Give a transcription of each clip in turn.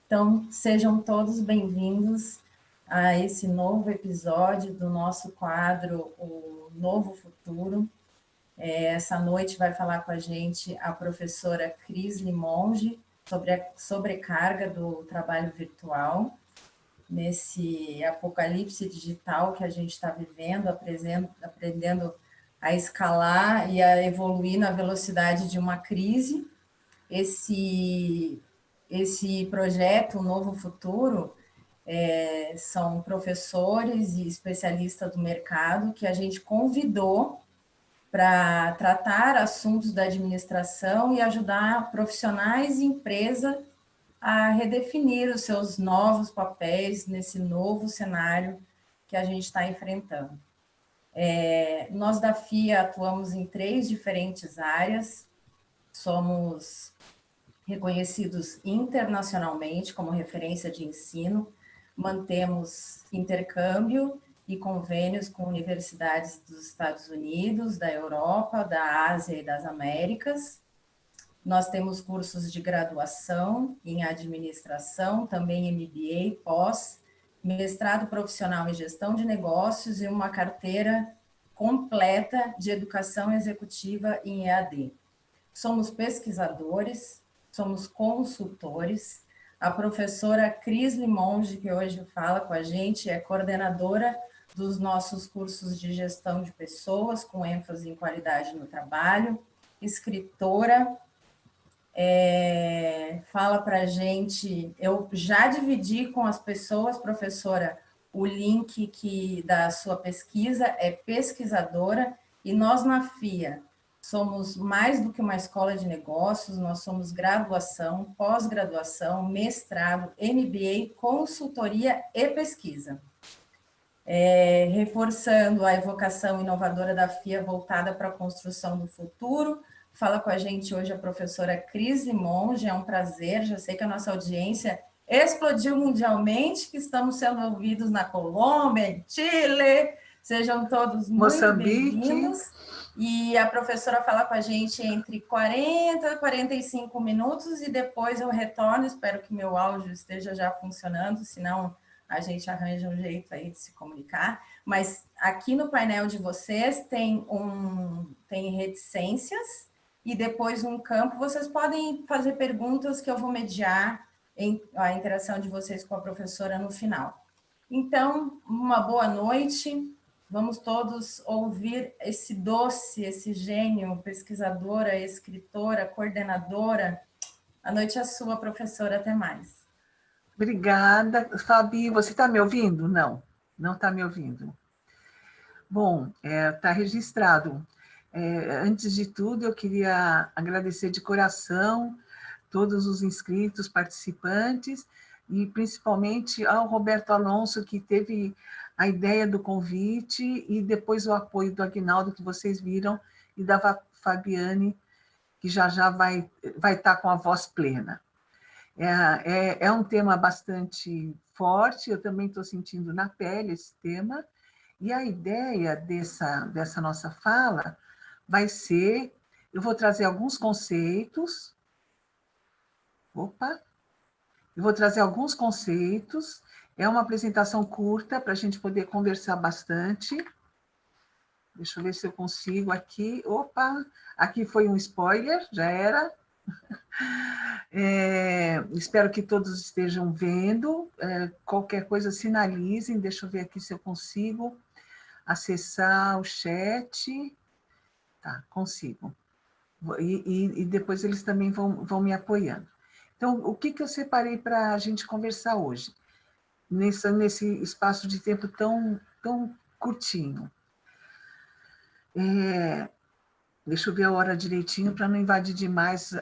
Então, sejam todos bem-vindos a esse novo episódio do nosso quadro O Novo Futuro. Essa noite vai falar com a gente a professora Cris Limonge sobre a sobrecarga do trabalho virtual, nesse apocalipse digital que a gente está vivendo, aprendendo a escalar e a evoluir na velocidade de uma crise. Esse projeto, o Novo Futuro, são professores e especialistas do mercado que a gente convidou para tratar assuntos da administração e ajudar profissionais e empresa a redefinir os seus novos papéis nesse novo cenário que a gente está enfrentando. Nós da FIA atuamos em 3 diferentes áreas, somos reconhecidos internacionalmente como referência de ensino, mantemos intercâmbio e convênios com universidades dos Estados Unidos, da Europa, da Ásia e das Américas. Nós temos cursos de graduação em administração, também MBA, pós, mestrado profissional em gestão de negócios e uma carteira completa de educação executiva em EAD. Somos pesquisadores, somos consultores. A professora Cris Limonge, que hoje fala com a gente, é coordenadora dos nossos cursos de gestão de pessoas, com ênfase em qualidade no trabalho, escritora, fala para a gente, eu já dividi com as pessoas, professora, o link da sua pesquisa, é pesquisadora, e nós na FIA somos mais do que uma escola de negócios, nós somos graduação, pós-graduação, mestrado, MBA, consultoria e pesquisa. Reforçando a evocação inovadora da FIA voltada para a construção do futuro. Fala com a gente hoje a professora Cris Limonge, é um prazer, já sei que a nossa audiência explodiu mundialmente, que estamos sendo ouvidos na Colômbia, em Chile, sejam todos muito bem-vindos. E a professora fala com a gente entre 40 e 45 minutos e depois eu retorno, espero que meu áudio esteja já funcionando, senão a gente arranja um jeito aí de se comunicar. Mas aqui no painel de vocês tem reticências e depois um campo, vocês podem fazer perguntas que eu vou mediar a interação de vocês com a professora no final. Então, uma boa noite. Vamos todos ouvir esse doce, esse gênio, pesquisadora, escritora, coordenadora. A noite é sua, professora. Até mais. Obrigada. Fabi, você está me ouvindo? Não, não está me ouvindo. Bom, está registrado. Antes de tudo, eu queria agradecer de coração todos os inscritos, participantes, e principalmente ao Roberto Alonso, que teve a ideia do convite, e depois o apoio do Aguinaldo, que vocês viram, e da Fabiane, que já vai estar com a voz plena. É um tema bastante forte, eu também estou sentindo na pele esse tema, e a ideia dessa nossa fala vai ser, eu vou trazer alguns conceitos, é uma apresentação curta para a gente poder conversar bastante. Deixa eu ver se eu consigo aqui. Aqui foi um spoiler, já era. Espero que todos estejam vendo. Qualquer coisa, sinalizem. Deixa eu ver aqui se eu consigo acessar o chat. Tá, consigo. E depois eles também vão me apoiando. Então, o que eu separei para a gente conversar hoje? Nesse espaço de tempo tão curtinho. Deixa eu ver a hora direitinho para não invadir demais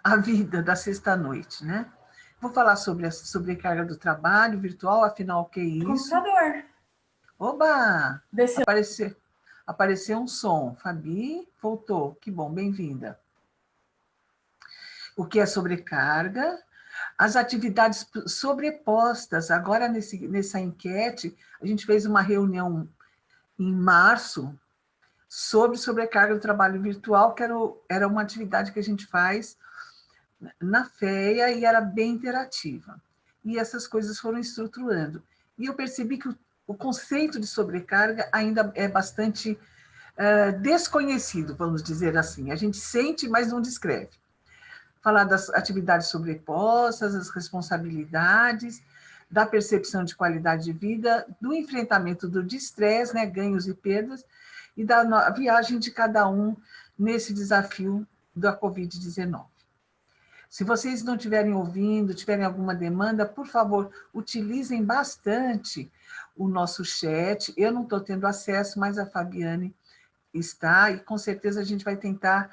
a vida da sexta-noite, né? Vou falar sobre a sobrecarga do trabalho virtual, afinal, o que é isso? Computador. Oba! Apareceu um som. Fabi, voltou. Que bom, bem-vinda. O que é sobrecarga? As atividades sobrepostas. Agora, nessa enquete, a gente fez uma reunião em março, sobre sobrecarga do trabalho virtual, que era uma atividade que a gente faz na FEA e era bem interativa. E essas coisas foram estruturando. E eu percebi que o conceito de sobrecarga ainda é bastante desconhecido, vamos dizer assim. A gente sente, mas não descreve. Falar das atividades sobrepostas, as responsabilidades, da percepção de qualidade de vida, do enfrentamento do estresse, né, ganhos e perdas, e da viagem de cada um nesse desafio da Covid-19. Se vocês não estiverem ouvindo, tiverem alguma demanda, por favor, utilizem bastante o nosso chat. Eu não estou tendo acesso, mas a Fabiane está, e com certeza a gente vai tentar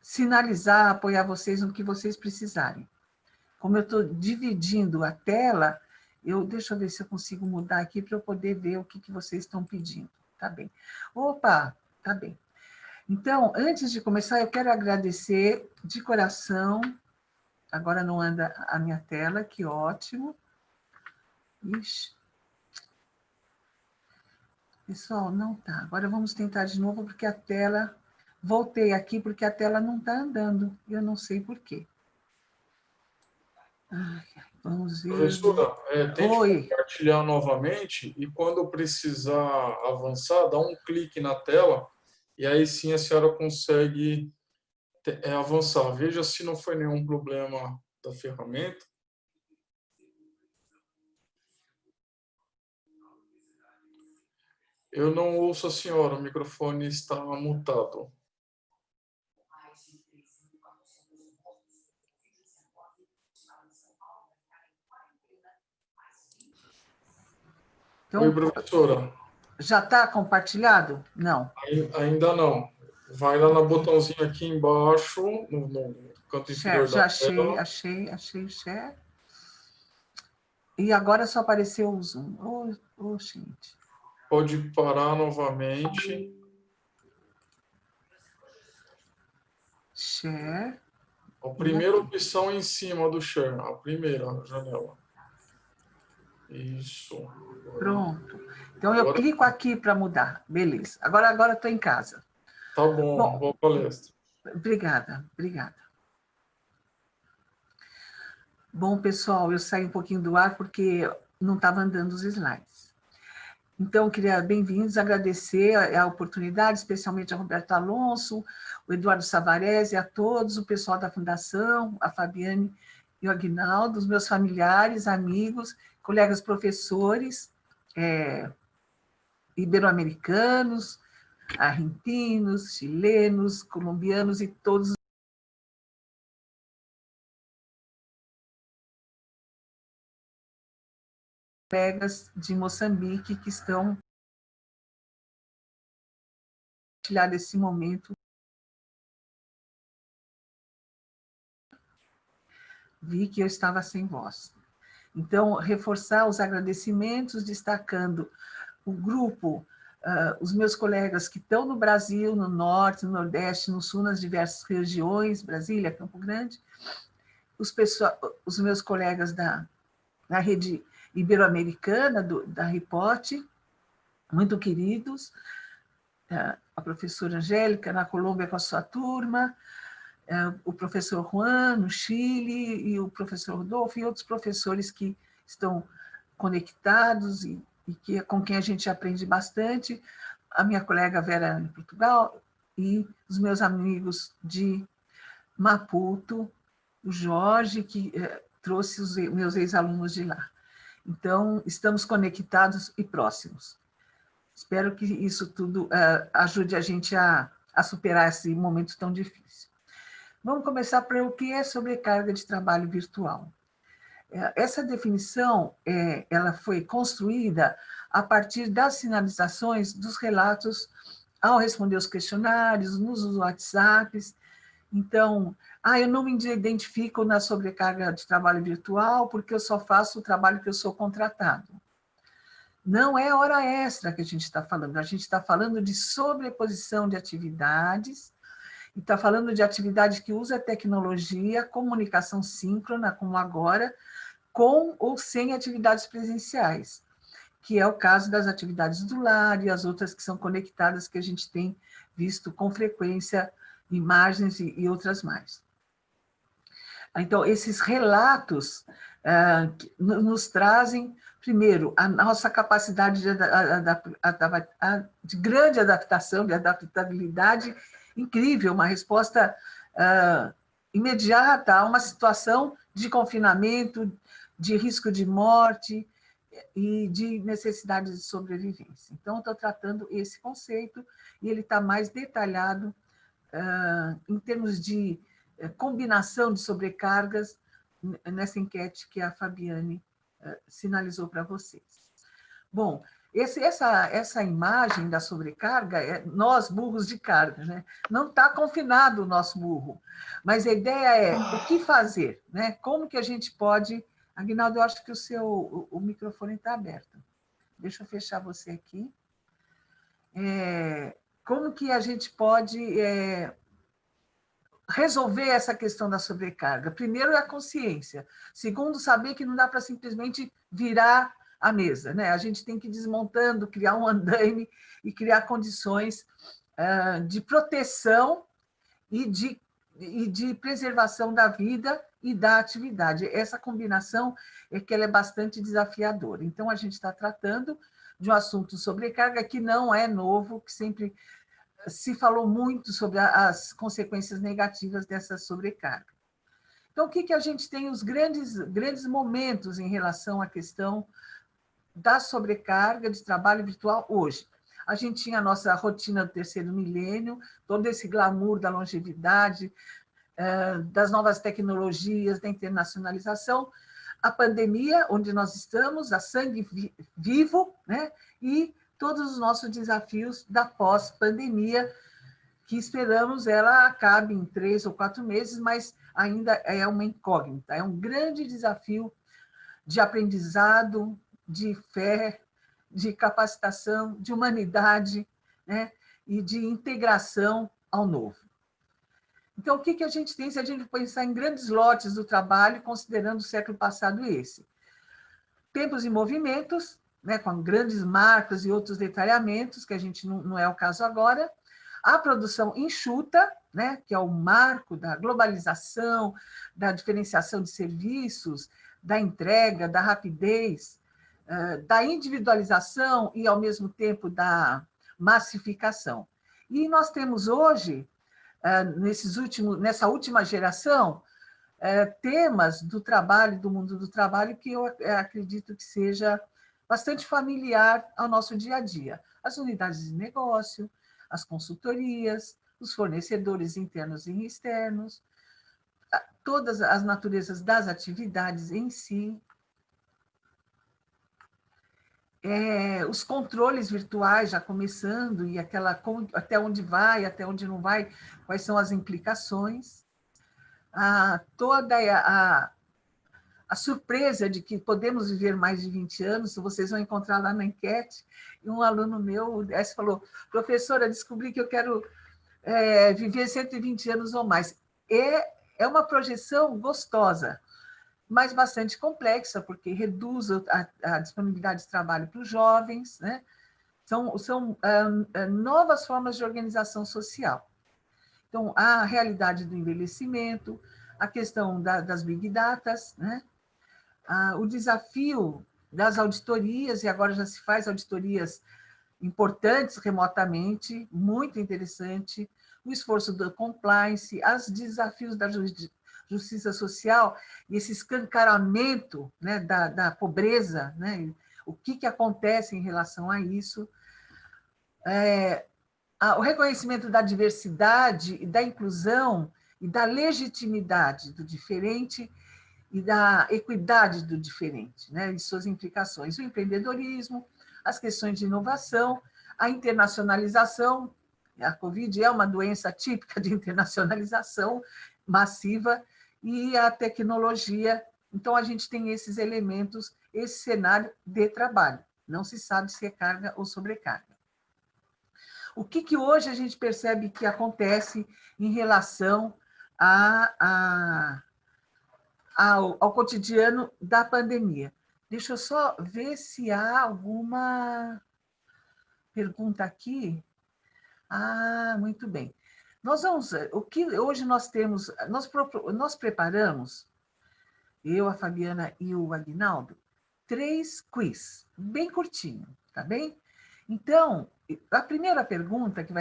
sinalizar, apoiar vocês no que vocês precisarem. Como eu estou dividindo a tela, deixa eu ver se eu consigo mudar aqui para eu poder ver o que vocês estão pedindo. Tá bem. Opa, tá bem. Então, antes de começar, eu quero agradecer de coração. Agora não anda a minha tela, que ótimo. Ixi. Pessoal, não tá. Agora vamos tentar de novo, porque a tela... Voltei aqui, porque a tela não está andando. Eu não sei por quê. Vamos ver... Professora, tente Oi. compartilhar novamente e quando precisar avançar, dá um clique na tela e aí sim a senhora consegue avançar. Veja se não foi nenhum problema da ferramenta. Eu não ouço a senhora, o microfone está mutado. Então, oi, professora. Já está compartilhado? Não. Ainda não. Vai lá no botãozinho aqui embaixo, no canto inferior Já da tela. achei o share. E agora só apareceu o Zoom. Gente. Pode parar novamente. Share. A primeira opção em cima do share, a primeira janela. Isso. Pronto. Então, eu clico aqui para mudar. Beleza. Agora estou em casa. Tá bom, boa palestra. Obrigada. Bom, pessoal, eu saí um pouquinho do ar porque não estava andando os slides. Então, queria bem-vindos, agradecer a oportunidade, especialmente a Roberto Alonso, o Eduardo Savarese, a todos, o pessoal da Fundação, a Fabiane e o Aguinaldo, os meus familiares, amigos, colegas professores, ibero-americanos, argentinos, chilenos, colombianos e todos os colegas de Moçambique que estão compartilhando esse momento. Vi que eu estava sem voz. Então, reforçar os agradecimentos, destacando o grupo, os meus colegas que estão no Brasil, no Norte, no Nordeste, no Sul, nas diversas regiões, Brasília, Campo Grande, os meus colegas da rede ibero-americana, da RIPOT, muito queridos, a professora Angélica, na Colômbia, com a sua turma, o professor Juan, no Chile, e o professor Rodolfo, e outros professores que estão conectados e com quem a gente aprende bastante, a minha colega Vera, em Portugal, e os meus amigos de Maputo, o Jorge, que trouxe os meus ex-alunos de lá. Então, estamos conectados e próximos. Espero que isso tudo ajude a gente a superar esse momento tão difícil. Vamos começar por o que é sobrecarga de trabalho virtual. Essa definição ela foi construída a partir das sinalizações dos relatos ao responder os questionários, nos WhatsApps. Então, eu não me identifico na sobrecarga de trabalho virtual porque eu só faço o trabalho que eu sou contratado. Não é hora extra que a gente está falando de sobreposição de atividades, e está falando de atividade que usa tecnologia, comunicação síncrona, como agora, com ou sem atividades presenciais, que é o caso das atividades do lar e as outras que são conectadas, que a gente tem visto com frequência, imagens e outras mais. Então, esses relatos nos trazem, primeiro, a nossa capacidade de grande adaptação, de adaptabilidade incrível, uma resposta imediata a uma situação de confinamento, de risco de morte e de necessidade de sobrevivência. Então, estou tratando esse conceito e ele está mais detalhado em termos de combinação de sobrecargas nessa enquete que a Fabiane sinalizou para vocês. Bom, essa imagem da sobrecarga é nós, burros de carga, né? Não está confinado o nosso burro, mas a ideia é o que fazer, né? Como que a gente pode... Aguinaldo, eu acho que o microfone está aberto. Deixa eu fechar você aqui. Como que a gente pode resolver essa questão da sobrecarga? Primeiro é a consciência. Segundo, saber que não dá para simplesmente virar a mesa, né? A gente tem que ir desmontando, criar um andaime e criar condições de proteção e de preservação da vida e da atividade. Essa combinação é que ela é bastante desafiadora. Então, a gente está tratando de um assunto sobrecarga que não é novo, que sempre se falou muito sobre as consequências negativas dessa sobrecarga. Então, o que a gente tem os grandes momentos em relação à questão da sobrecarga de trabalho virtual hoje? A gente tinha a nossa rotina do terceiro milênio, todo esse glamour da longevidade, das novas tecnologias, da internacionalização, a pandemia, onde nós estamos, a sangue vivo, né? E todos os nossos desafios da pós-pandemia, que esperamos ela acabe em 3 ou 4 meses, mas ainda é uma incógnita, é um grande desafio de aprendizado, de fé, de capacitação, de humanidade, né? E de integração ao novo. Então, o que a gente tem se a gente pensar em grandes lotes do trabalho, considerando o século passado esse? Tempos e movimentos, né, com grandes marcas e outros detalhamentos, que a gente não é o caso agora. A produção enxuta, né, que é o marco da globalização, da diferenciação de serviços, da entrega, da rapidez, da individualização e, ao mesmo tempo, da massificação. E nós temos hoje, nessa última geração, temas do trabalho, do mundo do trabalho, que eu acredito que seja bastante familiar ao nosso dia a dia. As unidades de negócio, as consultorias, os fornecedores internos e externos, todas as naturezas das atividades em si, os controles virtuais já começando, e até onde vai, até onde não vai, quais são as implicações, toda a surpresa de que podemos viver mais de 20 anos, vocês vão encontrar lá na enquete, e um aluno meu falou, professora, descobri que eu quero viver 120 anos ou mais. É uma projeção gostosa, mas bastante complexa, porque reduz a disponibilidade de trabalho para os jovens, né? São novas formas de organização social. Então, a realidade do envelhecimento, a questão das big datas, né? O desafio das auditorias, e agora já se faz auditorias importantes remotamente, muito interessante, o esforço do compliance, os desafios da justiça social e esse escancaramento, né, da pobreza, né, o que acontece em relação a isso, o reconhecimento da diversidade e da inclusão e da legitimidade do diferente e da equidade do diferente, né, e suas implicações, o empreendedorismo, as questões de inovação, a internacionalização. A Covid é uma doença típica de internacionalização massiva, e a tecnologia. Então, a gente tem esses elementos, esse cenário de trabalho. Não se sabe se é carga ou sobrecarga. O que hoje a gente percebe que acontece em relação ao cotidiano da pandemia? Deixa eu só ver se há alguma pergunta aqui. Muito bem. o que hoje nós temos, nós preparamos, eu, a Fabiana e o Aguinaldo, 3 quiz, bem curtinho, tá bem? Então, a primeira pergunta que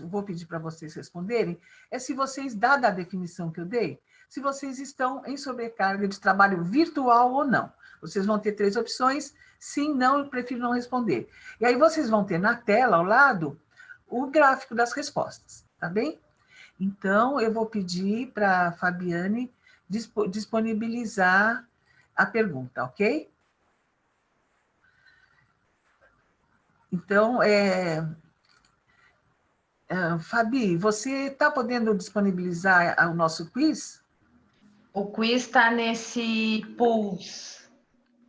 vou pedir para vocês responderem é se vocês, dada a definição que eu dei, se vocês estão em sobrecarga de trabalho virtual ou não. Vocês vão ter 3 opções, sim, não, eu prefiro não responder. E aí vocês vão ter na tela, ao lado, o gráfico das respostas, tá bem? Então, eu vou pedir para a Fabiane disponibilizar a pergunta, ok? Então, Fabi, você está podendo disponibilizar o nosso quiz? O quiz está nesse Pools.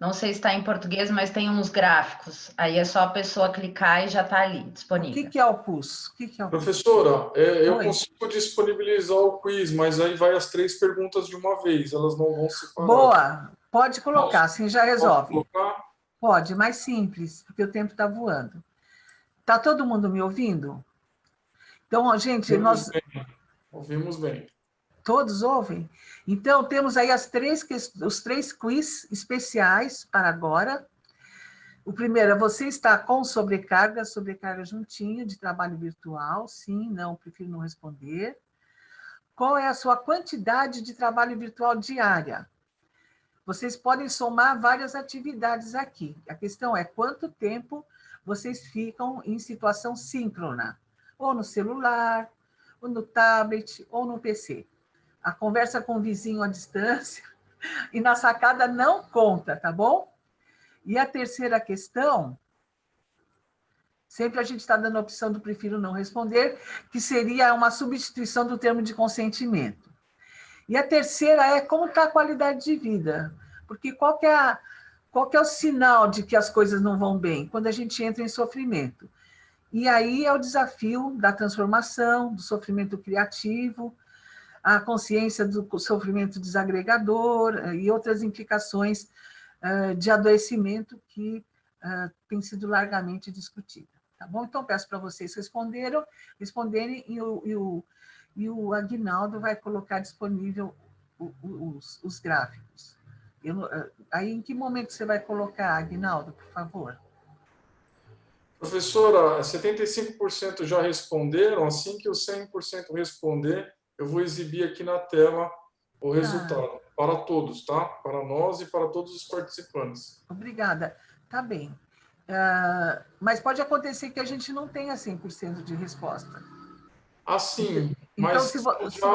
Não sei se está em português, mas tem uns gráficos. Aí é só a pessoa clicar e já está ali, O disponível. que é o PUS? Professora, eu Oi. consigo disponibilizar o quiz, mas aí vai as 3 perguntas de uma vez, elas não vão separar. Boa, pode colocar, assim já resolve. Posso colocar? Pode, mais simples, porque o tempo está voando. Está todo mundo me ouvindo? Então, gente, Ouvimos bem. todos ouvem? Então, temos aí os 3 quiz especiais para agora. O primeiro é: você está com sobrecarga juntinho de trabalho virtual? Sim, não, prefiro não responder. Qual é a sua quantidade de trabalho virtual diária? Vocês podem somar várias atividades aqui. A questão é quanto tempo vocês ficam em situação síncrona, ou no celular, ou no tablet, ou no PC. A conversa com o vizinho à distância e na sacada não conta, tá bom? E a terceira questão, sempre a gente está dando a opção do prefiro não responder, que seria uma substituição do termo de consentimento. E a terceira é como está a qualidade de vida. Porque qual que é o sinal de que as coisas não vão bem? Quando a gente entra em sofrimento. E aí é o desafio da transformação, do sofrimento criativo, a consciência do sofrimento desagregador e outras implicações de adoecimento que tem sido largamente discutida. Tá bom? Então, peço para vocês responderem e o Aguinaldo vai colocar disponível os gráficos. Aí, em que momento você vai colocar, Aguinaldo, por favor? Professora, 75% já responderam. Assim que os 100% responder, eu vou exibir aqui na tela o resultado. Para todos, tá? Para nós e para todos os participantes. Obrigada. Tá bem. Mas pode acontecer que a gente não tenha 100% de resposta. Assim, Então, mas já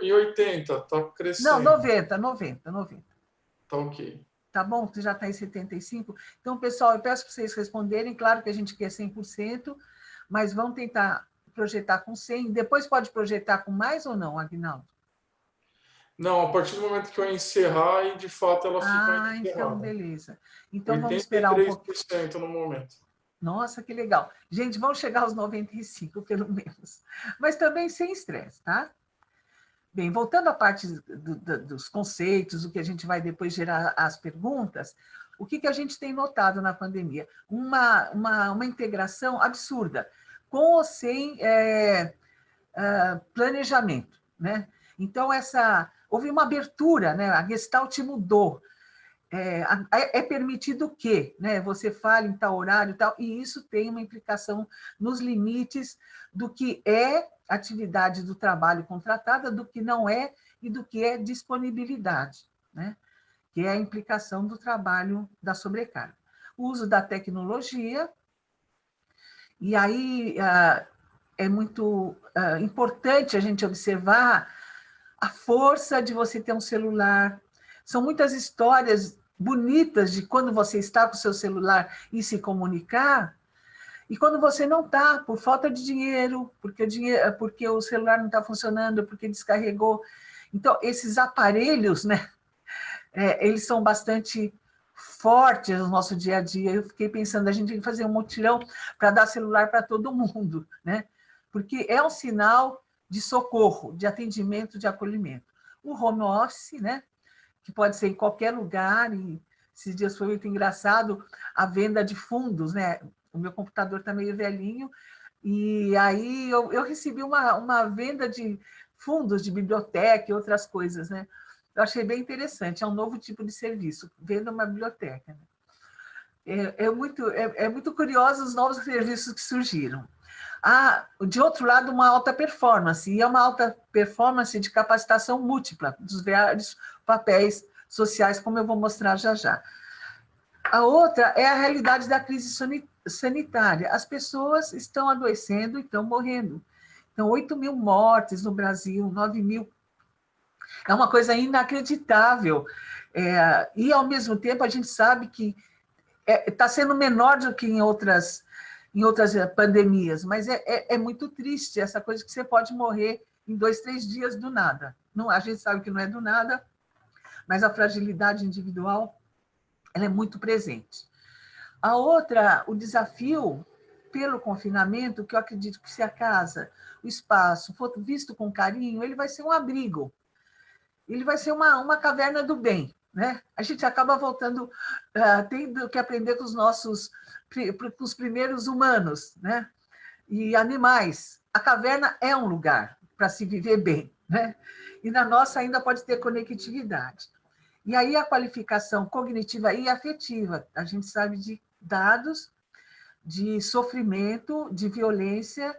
em 80, está crescendo. Não, 90. Tá ok. Tá bom? Você já está em 75. Então, pessoal, eu peço para vocês responderem. Claro que a gente quer 100%, mas vamos tentar projetar com 100. Depois pode projetar com mais ou não, Aguinaldo? Não, a partir do momento que eu encerrar, e de fato ela fica encerrada. Então, beleza. Então, vamos esperar um pouco. 83% no momento. Nossa, que legal. Gente, vão chegar aos 95, pelo menos. Mas também sem estresse, tá? Bem, voltando à parte dos conceitos, o que a gente vai depois gerar as perguntas, o que a gente tem notado na pandemia? Uma integração absurda, com ou sem planejamento, né? Então, houve uma abertura, né? A Gestalt mudou. É permitido que, né, você fale em tal horário e tal, e isso tem uma implicação nos limites do que é atividade do trabalho contratada, do que não é e do que é disponibilidade, né? Que é a implicação do trabalho da sobrecarga. O uso da tecnologia, e aí é muito importante a gente observar a força de você ter um celular. São muitas histórias bonitas de quando você está com o seu celular e se comunicar, e quando você não está, por falta de dinheiro, porque o celular não está funcionando, porque descarregou. Então, esses aparelhos, né, eles são bastante fortes no nosso dia a dia. Eu fiquei pensando, a gente tem que fazer um mutirão para dar celular para todo mundo, né? Porque é um sinal de socorro, de atendimento, de acolhimento. O home office, né, que pode ser em qualquer lugar, e esses dias foi muito engraçado a venda de fundos, né? O meu computador está meio velhinho, E aí eu recebi uma venda de fundos de biblioteca e outras coisas, né? Eu achei bem interessante, é um novo tipo de serviço, venda uma biblioteca. Né? É muito curioso os novos serviços que surgiram. De outro lado, uma alta performance, e é uma alta performance de capacitação múltipla dos vários papéis sociais, como eu vou mostrar já já. A outra é a realidade da crise sanitária. As pessoas estão adoecendo e estão morrendo. Então, 8 mil mortes no Brasil, 9 mil. É uma coisa inacreditável. E, ao mesmo tempo, a gente sabe que está sendo menor do que em outras pandemias, mas é muito triste essa coisa que você pode morrer em 2, 3 dias do nada. Não, a gente sabe que não é do nada, mas a fragilidade individual ela é muito presente. A outra, o desafio pelo confinamento, que eu acredito que se a casa, o espaço for visto com carinho, ele vai ser um abrigo, ele vai ser uma caverna do bem. Né? A gente acaba voltando, tendo que aprender com os primeiros humanos, né? E animais. A caverna é um lugar para se viver bem, né? E na nossa ainda pode ter conectividade. E aí a qualificação cognitiva e afetiva, a gente sabe de dados de sofrimento, de violência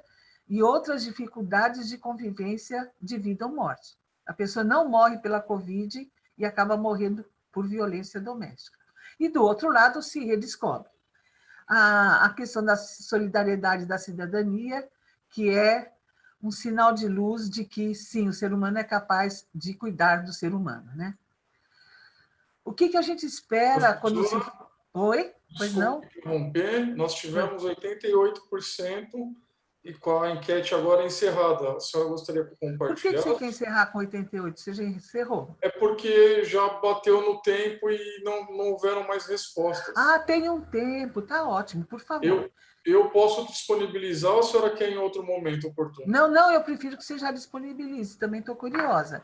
e outras dificuldades de convivência de vida ou morte. A pessoa não morre pela Covid e acaba morrendo por violência doméstica. E, do outro lado, se redescobre a questão da solidariedade da cidadania, que é um sinal de luz de que, sim, o ser humano é capaz de cuidar do ser humano. Né? O que a gente espera quando se... Oi? Pois não? Interromper, nós tivemos 88% e com a enquete agora encerrada. A senhora gostaria de compartilhar? Por que você quer encerrar com 88%? Você já encerrou? É porque já bateu no tempo e não houveram mais respostas. Tem um tempo, tá ótimo, por favor. Eu posso disponibilizar ou a senhora quer em outro momento oportuno? Não, eu prefiro que você já disponibilize, também estou curiosa.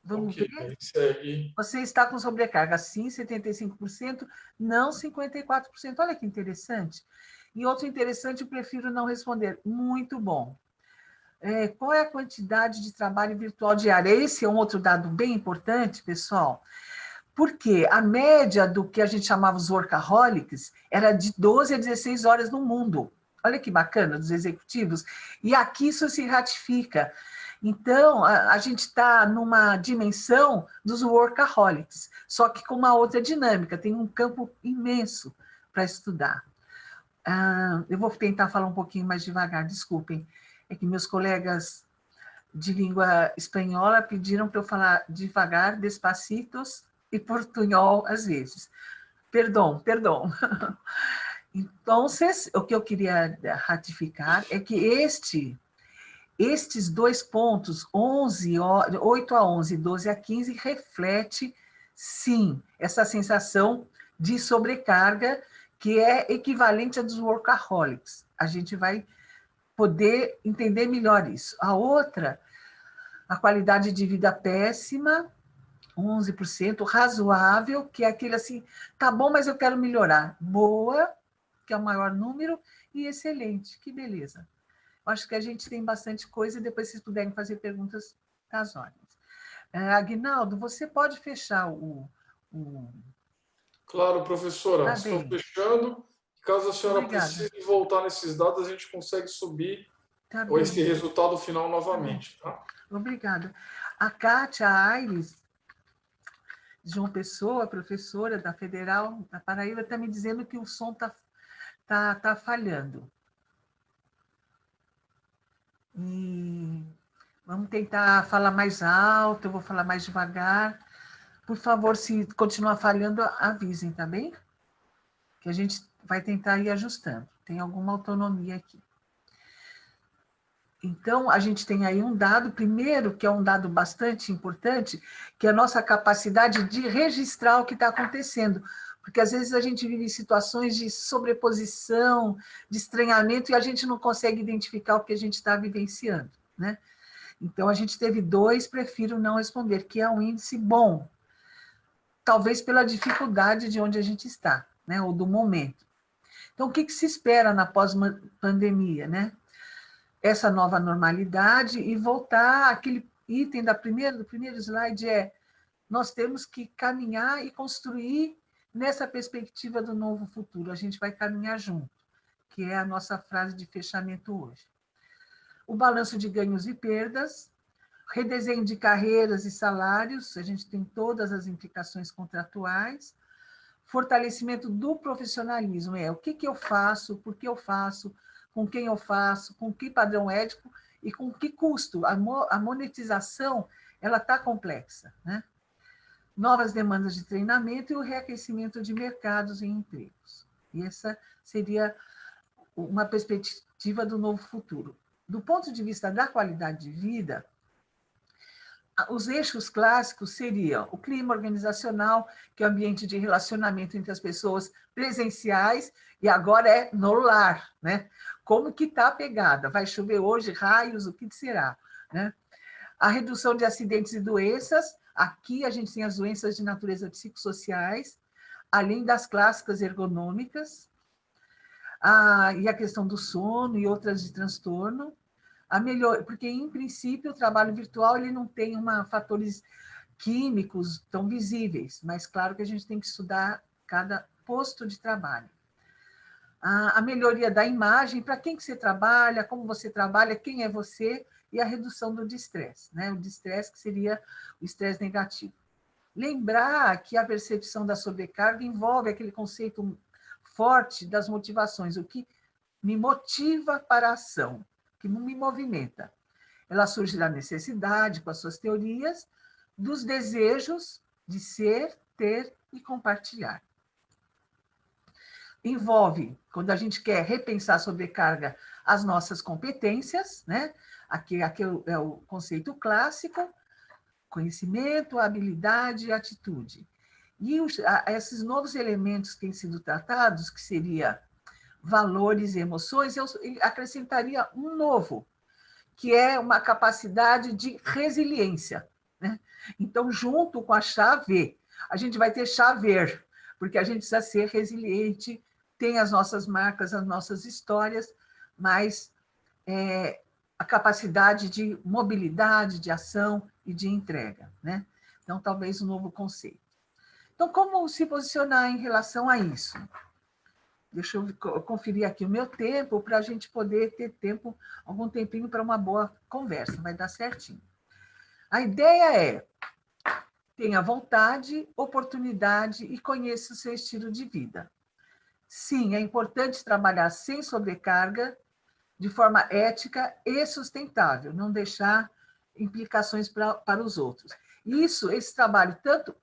Vamos ver? Segue. Você está com sobrecarga, sim, 75%, não 54%. Olha que interessante. E outro interessante, eu prefiro não responder. Muito bom. Qual é a quantidade de trabalho virtual diária? Esse é um outro dado bem importante, pessoal, porque a média do que a gente chamava os workaholics era de 12 a 16 horas no mundo. Olha que bacana, dos executivos. E aqui isso se ratifica. Então, a gente está numa dimensão dos workaholics, só que com uma outra dinâmica, tem um campo imenso para estudar. Eu vou tentar falar um pouquinho mais devagar, desculpem. É que meus colegas de língua espanhola pediram para eu falar devagar, despacitos e portunhol às vezes. Perdão. Então, o que eu queria ratificar é que estes 2 pontos, 8 a 11 e 12 a 15, reflete, sim, essa sensação de sobrecarga que é equivalente à dos workaholics. A gente vai poder entender melhor isso. A outra, a qualidade de vida péssima, 11%, razoável, que é aquele assim, tá bom, mas eu quero melhorar. Boa, que é o maior número, e excelente, que beleza. Acho que a gente tem bastante coisa, e depois vocês puderem fazer perguntas, tá ótimas. Aguinaldo, você pode fechar o... Claro, professora. Estou fechando. Caso a senhora precise voltar nesses dados, a gente consegue subir esse resultado final novamente. Tá? Obrigada. A Kátia Aires, de João Pessoa, professora da Federal da Paraíba, está me dizendo que o som tá falhando. E vamos tentar falar mais alto, eu vou falar mais devagar. Por favor, se continuar falhando, avisem, tá bem? Que a gente vai tentar ir ajustando. Tem alguma autonomia aqui. Então, a gente tem aí um dado, primeiro, que é um dado bastante importante, que é a nossa capacidade de registrar o que está acontecendo. Porque, às vezes, a gente vive situações de sobreposição, de estranhamento, e a gente não consegue identificar o que a gente está vivenciando. Né? Então, a gente teve 2, prefiro não responder, que é um índice bom. Talvez pela dificuldade de onde a gente está, né? Ou do momento. Então, o que se espera na pós-pandemia, né? essa nova normalidade e voltar aquele item do primeiro slide nós temos que caminhar e construir nessa perspectiva do novo futuro. A gente vai caminhar junto, que é a nossa frase de fechamento hoje. O balanço de ganhos e perdas, redesenho de carreiras e salários, a gente tem todas as implicações contratuais, fortalecimento do profissionalismo, o que eu faço, por que eu faço, com quem eu faço, com que padrão ético e com que custo. A monetização ela está complexa, né? Novas demandas de treinamento e o reaquecimento de mercados e empregos. E essa seria uma perspectiva do novo futuro. Do ponto de vista da qualidade de vida, os eixos clássicos seriam o clima organizacional, que é o ambiente de relacionamento entre as pessoas presenciais, e agora é no lar, né? Como que está a pegada? Vai chover hoje, raios, o que será? Né? A redução de acidentes e doenças, aqui a gente tem as doenças de natureza psicossociais, além das clássicas ergonômicas, e a questão do sono e outras de transtorno, porque, em princípio, o trabalho virtual ele não tem fatores químicos tão visíveis, mas claro que a gente tem que estudar cada posto de trabalho. A melhoria da imagem, para quem que você trabalha, como você trabalha, quem é você, e a redução do estresse, né? O estresse que seria o estresse negativo. Lembrar que a percepção da sobrecarga envolve aquele conceito forte das motivações, o que me motiva para a ação, que não me movimenta. Ela surge da necessidade, com as suas teorias, dos desejos de ser, ter e compartilhar. Envolve, quando a gente quer repensar a sobrecarga, as nossas competências, né? Aqui é o conceito clássico, conhecimento, habilidade e atitude. E esses novos elementos que têm sido tratados, que seria valores e emoções, eu acrescentaria um novo, que é uma capacidade de resiliência, né? Então, junto com a chave, a gente vai ter chaver, porque a gente precisa ser resiliente, tem as nossas marcas, as nossas histórias, mas a capacidade de mobilidade, de ação e de entrega, né? Então, talvez um novo conceito. Então, como se posicionar em relação a isso? Deixa eu conferir aqui o meu tempo para a gente poder ter algum tempinho para uma boa conversa, vai dar certinho. A ideia é: tenha vontade, oportunidade e conheça o seu estilo de vida. Sim, é importante trabalhar sem sobrecarga, de forma ética e sustentável, não deixar implicações para os outros. Esse trabalho, tanto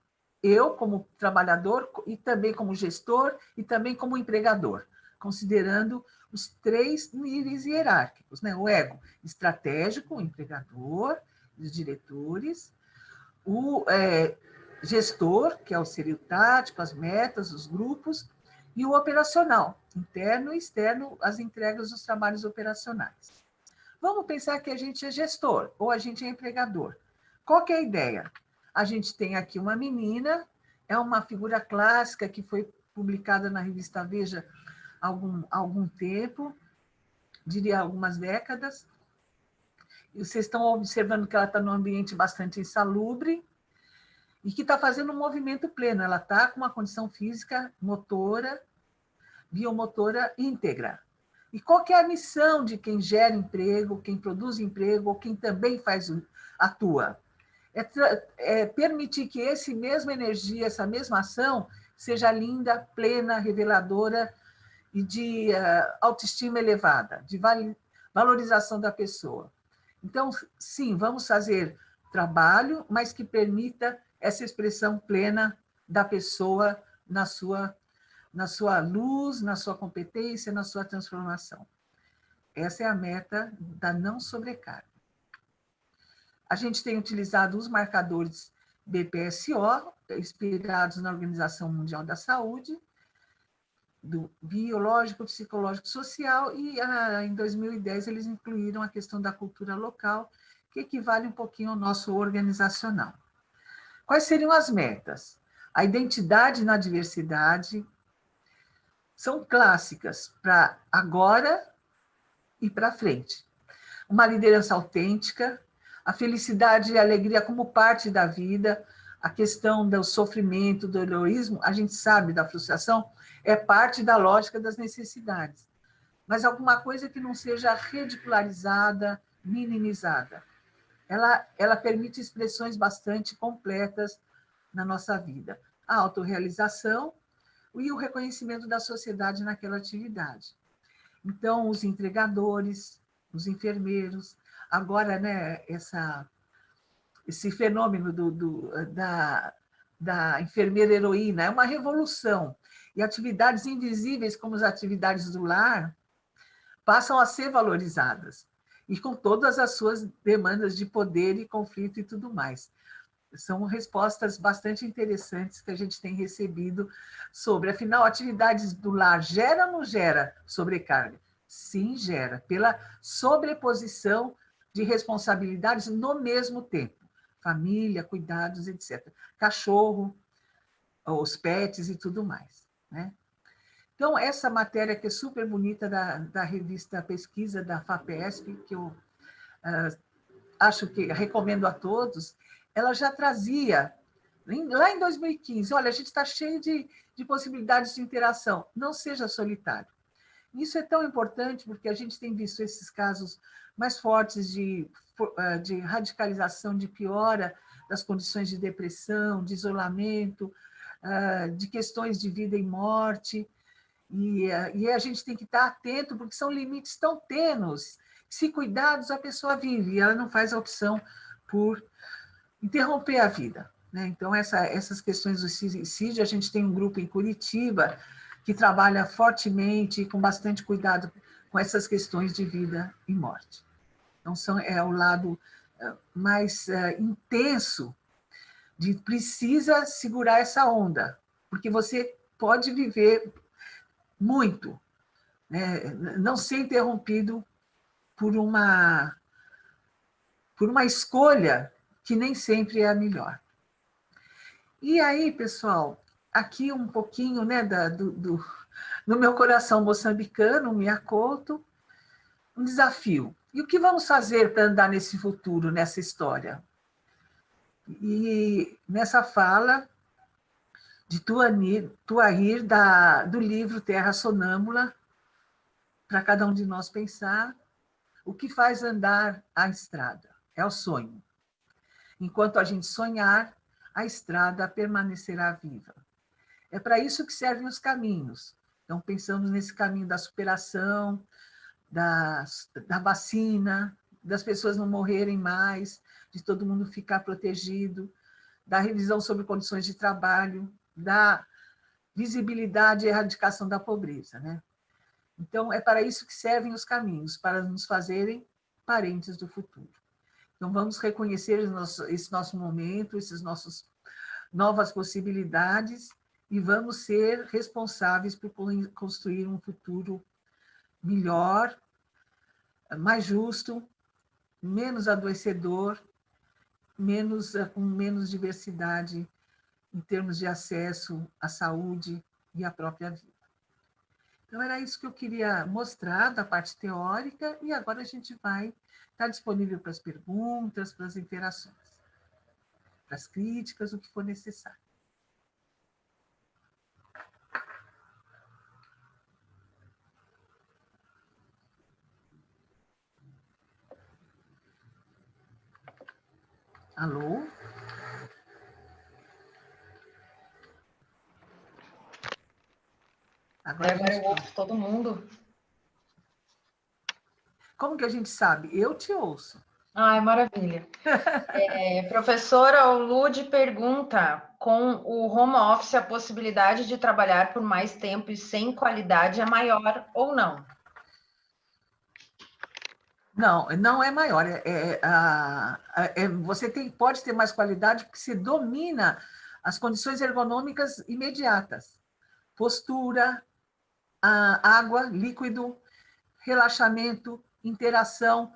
eu como trabalhador, e também como gestor, e também como empregador, considerando os 3 níveis hierárquicos, né? O ego estratégico, o empregador, os diretores, o gestor, que é o seria o tático, as metas, os grupos, e o operacional, interno e externo, as entregas dos trabalhos operacionais. Vamos pensar que a gente é gestor ou a gente é empregador. Qual que é a ideia? A gente tem aqui uma menina, é uma figura clássica que foi publicada na revista Veja há algum tempo, diria algumas décadas. E vocês estão observando que ela está num ambiente bastante insalubre e que está fazendo um movimento pleno. Ela está com uma condição física, motora, biomotora íntegra. E qual que é a missão de quem gera emprego, quem produz emprego, ou quem também atua? É permitir que essa mesma energia, essa mesma ação, seja linda, plena, reveladora e de autoestima elevada, de valorização da pessoa. Então, sim, vamos fazer trabalho, mas que permita essa expressão plena da pessoa na sua luz, na sua competência, na sua transformação. Essa é a meta da não sobrecarga. A gente tem utilizado os marcadores BPSO, inspirados na Organização Mundial da Saúde, do biológico, psicológico, social, e em 2010 eles incluíram a questão da cultura local, que equivale um pouquinho ao nosso organizacional. Quais seriam as metas? A identidade na diversidade são clássicas para agora e para frente. uma liderança autêntica, a felicidade e a alegria como parte da vida, a questão do sofrimento, do heroísmo, a gente sabe da frustração, é parte da lógica das necessidades. Mas alguma coisa que não seja ridicularizada, minimizada. Ela permite expressões bastante completas na nossa vida. A autorrealização e o reconhecimento da sociedade naquela atividade. Então, os entregadores, os enfermeiros, agora, né, esse fenômeno da enfermeira heroína é uma revolução. E atividades invisíveis, como as atividades do lar, passam a ser valorizadas, e com todas as suas demandas de poder e conflito e tudo mais. São respostas bastante interessantes que a gente tem recebido sobre, afinal, atividades do lar gera ou não gera sobrecarga? Sim, gera, pela sobreposição de responsabilidades no mesmo tempo. Família, cuidados, etc. Cachorro, os pets e tudo mais, né? Então, essa matéria que é super bonita da revista Pesquisa da FAPESP, que eu acho que recomendo a todos, ela já trazia, lá em 2015, olha, a gente está cheio de possibilidades de interação, não seja solitário. Isso é tão importante porque a gente tem visto esses casos mais fortes de radicalização, de piora das condições de depressão, de isolamento, de questões de vida e morte, e a gente tem que estar atento, porque são limites tão tênues. Se cuidados, a pessoa vive, e ela não faz a opção por interromper a vida, né? Então, essas questões do suicídio, a gente tem um grupo em Curitiba que trabalha fortemente e com bastante cuidado com essas questões de vida e morte. Então, é o lado mais intenso de precisa segurar essa onda, porque você pode viver muito, né? Não ser interrompido por uma escolha que nem sempre é a melhor. E aí, pessoal, aqui um pouquinho, né, do meu coração moçambicano, me acolto, um desafio. E o que vamos fazer para andar nesse futuro, nessa história? E nessa fala de Tuahir, do livro Terra Sonâmbula, para cada um de nós pensar, o que faz andar a estrada? É o sonho. Enquanto a gente sonhar, a estrada permanecerá viva. É para isso que servem os caminhos. Então, pensamos nesse caminho da superação, da vacina, das pessoas não morrerem mais, de todo mundo ficar protegido, da revisão sobre condições de trabalho, da visibilidade e erradicação da pobreza, né? Então, é para isso que servem os caminhos, para nos fazerem parentes do futuro. Então, vamos reconhecer esse nosso momento, essas nossas novas possibilidades, e vamos ser responsáveis por construir um futuro melhor, mais justo, menos adoecedor, com menos diversidade em termos de acesso à saúde e à própria vida. Então, era isso que eu queria mostrar da parte teórica, e agora a gente vai estar disponível para as perguntas, para as interações, para as críticas, o que for necessário. Alô? Agora eu ouço todo mundo. Como que a gente sabe? Eu te ouço. Ai, maravilha. Professora Lud pergunta, com o home office, a possibilidade de trabalhar por mais tempo e sem qualidade é maior ou não? Não, não é maior. Você pode ter mais qualidade porque você domina as condições ergonômicas imediatas. Postura, água, líquido, relaxamento, interação.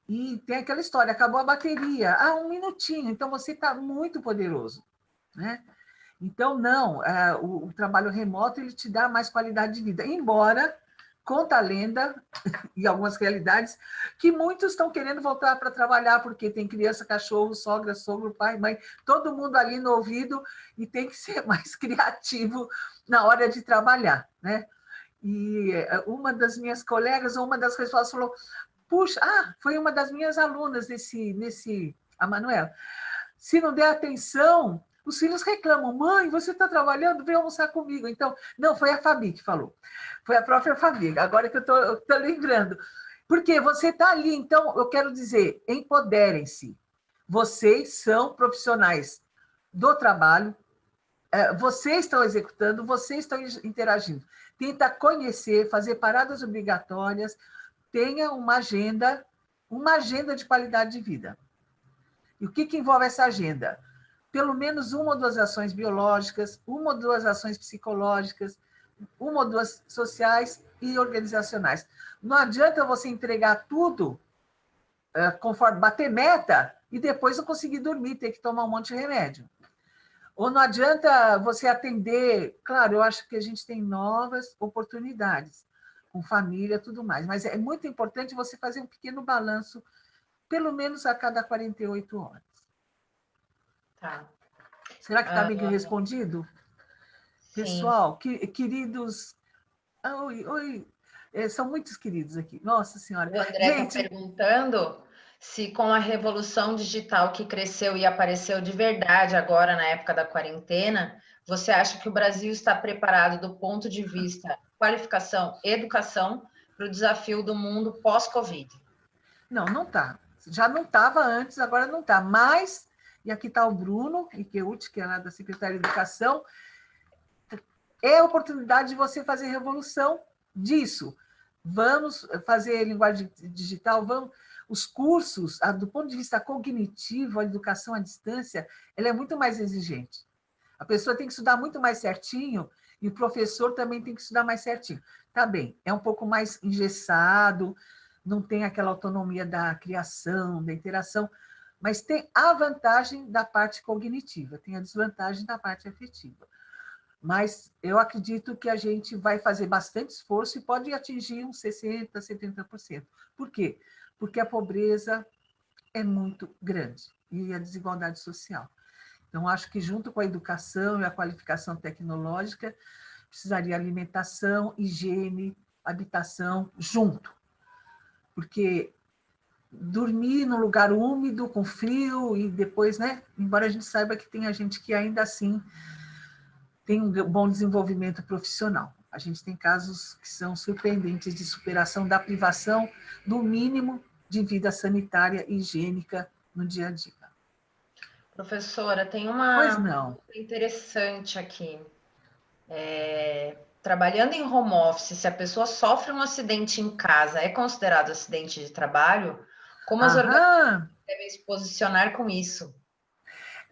E tem aquela história, acabou a bateria. 1 minutinho, então você está muito poderoso, né? Então, não, o trabalho remoto ele te dá mais qualidade de vida. Embora, conta a lenda, e algumas realidades, que muitos estão querendo voltar para trabalhar, porque tem criança, cachorro, sogra, sogro, pai, mãe, todo mundo ali no ouvido, e tem que ser mais criativo na hora de trabalhar, né? E uma das minhas colegas, uma das pessoas falou, puxa, foi uma das minhas alunas a Manuela, se não der atenção, os filhos reclamam, mãe, você está trabalhando, vem almoçar comigo. Então, não, foi a Fabi que falou, foi a própria Fabi, agora que eu estou lembrando. Porque você está ali, então, eu quero dizer, empoderem-se. Vocês são profissionais do trabalho, vocês estão executando, vocês estão interagindo. Tenta conhecer, fazer paradas obrigatórias, tenha uma agenda de qualidade de vida. E o que envolve essa agenda? Pelo menos uma ou duas ações biológicas, uma ou duas ações psicológicas, uma ou duas sociais e organizacionais. Não adianta você entregar tudo conforme bater meta e depois não conseguir dormir, ter que tomar um monte de remédio. Ou não adianta você atender... Claro, eu acho que a gente tem novas oportunidades, com família e tudo mais, mas é muito importante você fazer um pequeno balanço, pelo menos a cada 48 horas. Tá. Será que está bem respondido? Sim. Pessoal, queridos... Oi, são muitos queridos aqui. Nossa Senhora. O André está perguntando se com a revolução digital que cresceu e apareceu de verdade agora na época da quarentena, você acha que o Brasil está preparado do ponto de vista qualificação, educação, para o desafio do mundo pós-Covid? Não está. Já não estava antes, agora não está. Mas, e aqui está o Bruno Ikeuchi, que é lá da Secretaria de Educação, é a oportunidade de você fazer revolução disso. Vamos fazer linguagem digital, os cursos, do ponto de vista cognitivo, a educação à distância, ela é muito mais exigente. A pessoa tem que estudar muito mais certinho e o professor também tem que estudar mais certinho. Tá bem, é um pouco mais engessado, não tem aquela autonomia da criação, da interação, mas tem a vantagem da parte cognitiva, tem a desvantagem da parte afetiva. Mas eu acredito que a gente vai fazer bastante esforço e pode atingir uns 60%, 70%. Por quê? Porque a pobreza é muito grande e a desigualdade social. Então, acho que junto com a educação e a qualificação tecnológica, precisaria alimentação, higiene, habitação, junto. Porque dormir num lugar úmido, com frio, e depois, né? Embora a gente saiba que tem a gente que ainda assim tem um bom desenvolvimento profissional. A gente tem casos que são surpreendentes de superação da privação do mínimo de vida sanitária e higiênica no dia a dia. Professora, tem uma pergunta interessante aqui. Trabalhando em home office, se a pessoa sofre um acidente em casa, é considerado acidente de trabalho? Como as organizações devem se posicionar com isso?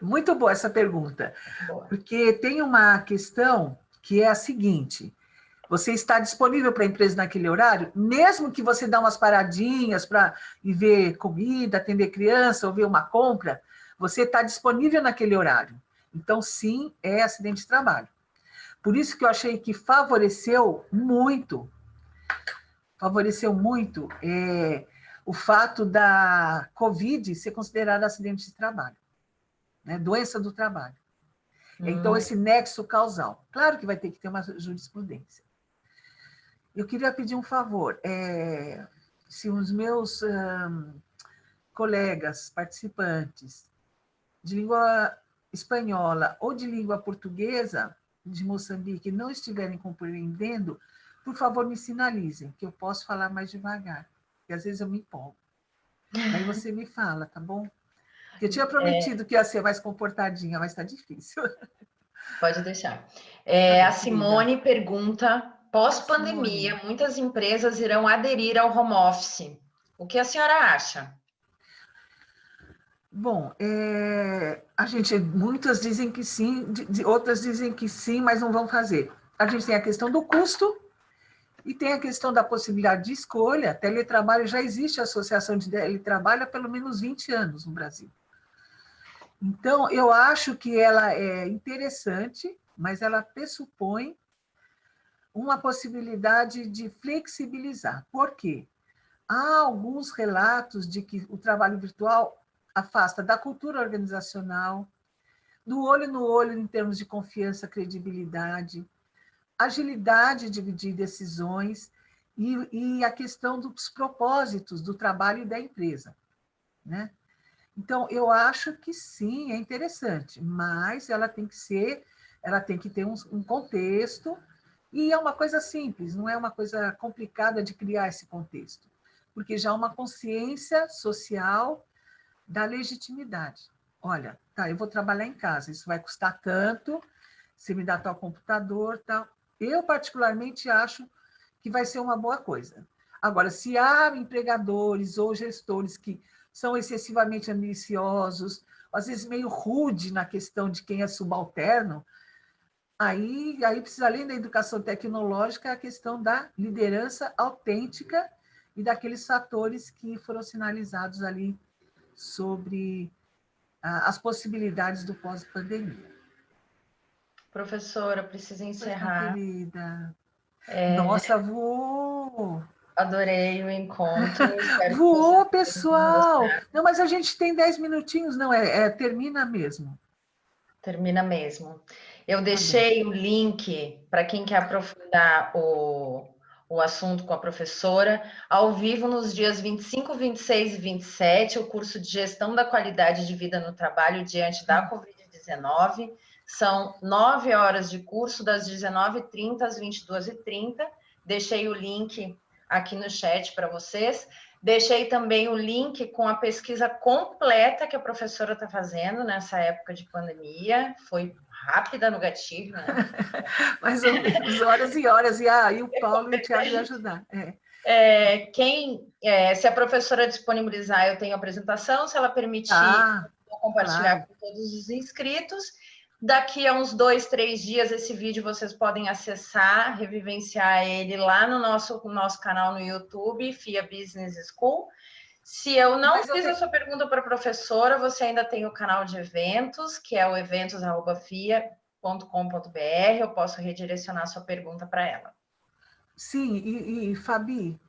Muito boa essa pergunta, Boa. Porque tem uma questão que é a seguinte: você está disponível para a empresa naquele horário, mesmo que você dá umas paradinhas para ir ver comida, atender criança ou ver uma compra, você está disponível naquele horário. Então, sim, é acidente de trabalho. Por isso que eu achei que favoreceu muito o fato da Covid ser considerada acidente de trabalho, né? Doença do trabalho. Então, esse nexo causal. Claro que vai ter que ter uma jurisprudência. Eu queria pedir um favor. Se os meus colegas participantes de língua espanhola ou de língua portuguesa de Moçambique não estiverem compreendendo, por favor, me sinalizem, que eu posso falar mais devagar, porque às vezes eu me empolgo. Daí você me fala, tá bom? Eu tinha prometido que ia ser mais comportadinha, mas está difícil. Pode deixar. A Simone pergunta, pós-pandemia, muitas empresas irão aderir ao home office. O que a senhora acha? Bom, muitas dizem que sim, outras dizem que sim, mas não vão fazer. A gente tem a questão do custo e tem a questão da possibilidade de escolha. Teletrabalho, já existe a associação de teletrabalho há pelo menos 20 anos no Brasil. Então, eu acho que ela é interessante, mas ela pressupõe uma possibilidade de flexibilizar. Por quê? Há alguns relatos de que o trabalho virtual afasta da cultura organizacional, do olho no olho em termos de confiança, credibilidade, agilidade de decisões e a questão dos propósitos do trabalho e da empresa, né? Então, eu acho que sim, é interessante, mas ela tem que ter um contexto, e é uma coisa simples, não é uma coisa complicada de criar esse contexto, porque já há uma consciência social da legitimidade. Olha, tá, eu vou trabalhar em casa, isso vai custar tanto, você me dá tal computador, tal. Eu, particularmente, acho que vai ser uma boa coisa. Agora, se há empregadores ou gestores que são excessivamente ambiciosos, às vezes meio rude na questão de quem é subalterno, aí precisa, além da educação tecnológica, a questão da liderança autêntica e daqueles fatores que foram sinalizados ali sobre as possibilidades do pós-pandemia. Professora, preciso Pois não, encerrar. querida. Nossa, voou! Adorei o encontro. Espero que vocês Voou, tenham pessoal! gostado. Não, mas a gente tem 10 minutinhos, não, termina mesmo. Termina mesmo. Eu Tá bem. deixei o link para quem quer aprofundar o assunto com a professora, ao vivo nos dias 25, 26 e 27, o curso de Gestão da Qualidade de Vida no Trabalho diante da Covid-19. São 9 horas de curso, das 19h30 às 22h30. Deixei o link aqui no chat para vocês. Deixei também o link com a pesquisa completa que a professora está fazendo nessa época de pandemia. Foi rápida no gatilho, né? Mais ou menos, horas e horas. E o Paulo e o Thiago me ajudar. Se a professora disponibilizar, eu tenho a apresentação. Se ela permitir, eu vou compartilhar claro. com todos os inscritos. Daqui a uns 2, 3 dias, esse vídeo vocês podem acessar, revivenciar ele lá no nosso canal no YouTube, FIA Business School. Se eu não fiz a sua pergunta para a professora, você ainda tem o canal de eventos, que é o eventos@fia.com.br. Eu posso redirecionar a sua pergunta para ela. Sim, e Fabi,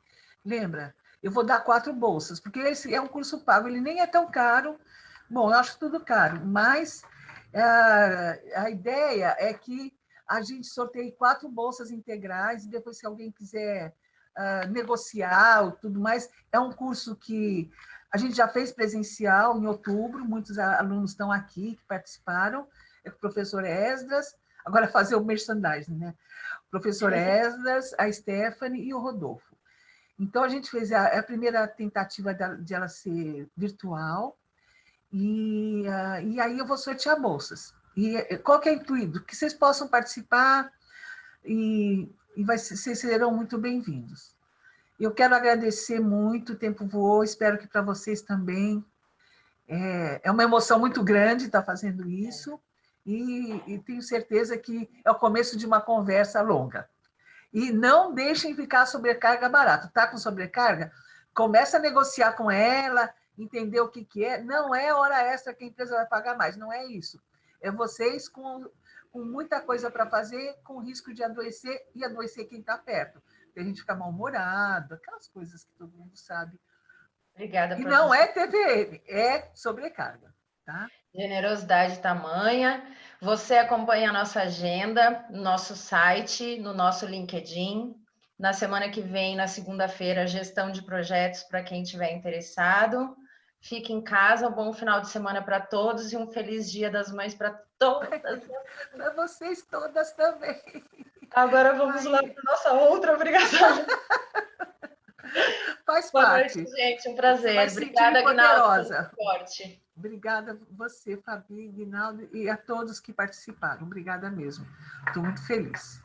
lembra, eu vou dar 4 bolsas, porque esse é um curso pago, ele nem é tão caro. Bom, eu acho tudo caro, mas a ideia é que a gente sorteie 4 bolsas integrais, e depois, se alguém quiser negociar ou tudo mais, é um curso que a gente já fez presencial em outubro, muitos alunos estão aqui que participaram, é com o professor Esdras, agora fazer o merchandising, né? O professor Esdras, a Stephanie e o Rodolfo. Então, a gente fez a primeira tentativa de ela ser virtual, e aí eu vou sortear bolsas. E qual que é o intuito? Que vocês possam participar e vocês serão muito bem-vindos. Eu quero agradecer muito, o tempo voou, espero que para vocês também. É uma emoção muito grande estar fazendo isso, e tenho certeza que é o começo de uma conversa longa. E não deixem ficar a sobrecarga barata. Está com sobrecarga? Começa a negociar com ela, entender o que é. Não é hora extra que a empresa vai pagar mais, não é isso. É vocês com muita coisa para fazer, com risco de adoecer e adoecer quem está perto. A gente fica mal-humorado, aquelas coisas que todo mundo sabe. Obrigada, E professora. não é TVM, é sobrecarga. Tá? Generosidade tamanha. Você acompanha a nossa agenda no nosso site, no nosso LinkedIn. Na semana que vem, na segunda-feira, gestão de projetos para quem estiver interessado. Fique em casa, um bom final de semana para todos e um feliz Dia das Mães para todas. Para vocês todas também. Agora vamos lá para nossa outra obrigação. Faz Boa parte. noite, gente. Um prazer. Você vai se sentir Obrigada, Aguinaldo, pelo poderosa. suporte. Obrigada a você, Fabi, Guinaldo, e a todos que participaram. Obrigada mesmo. Estou muito feliz.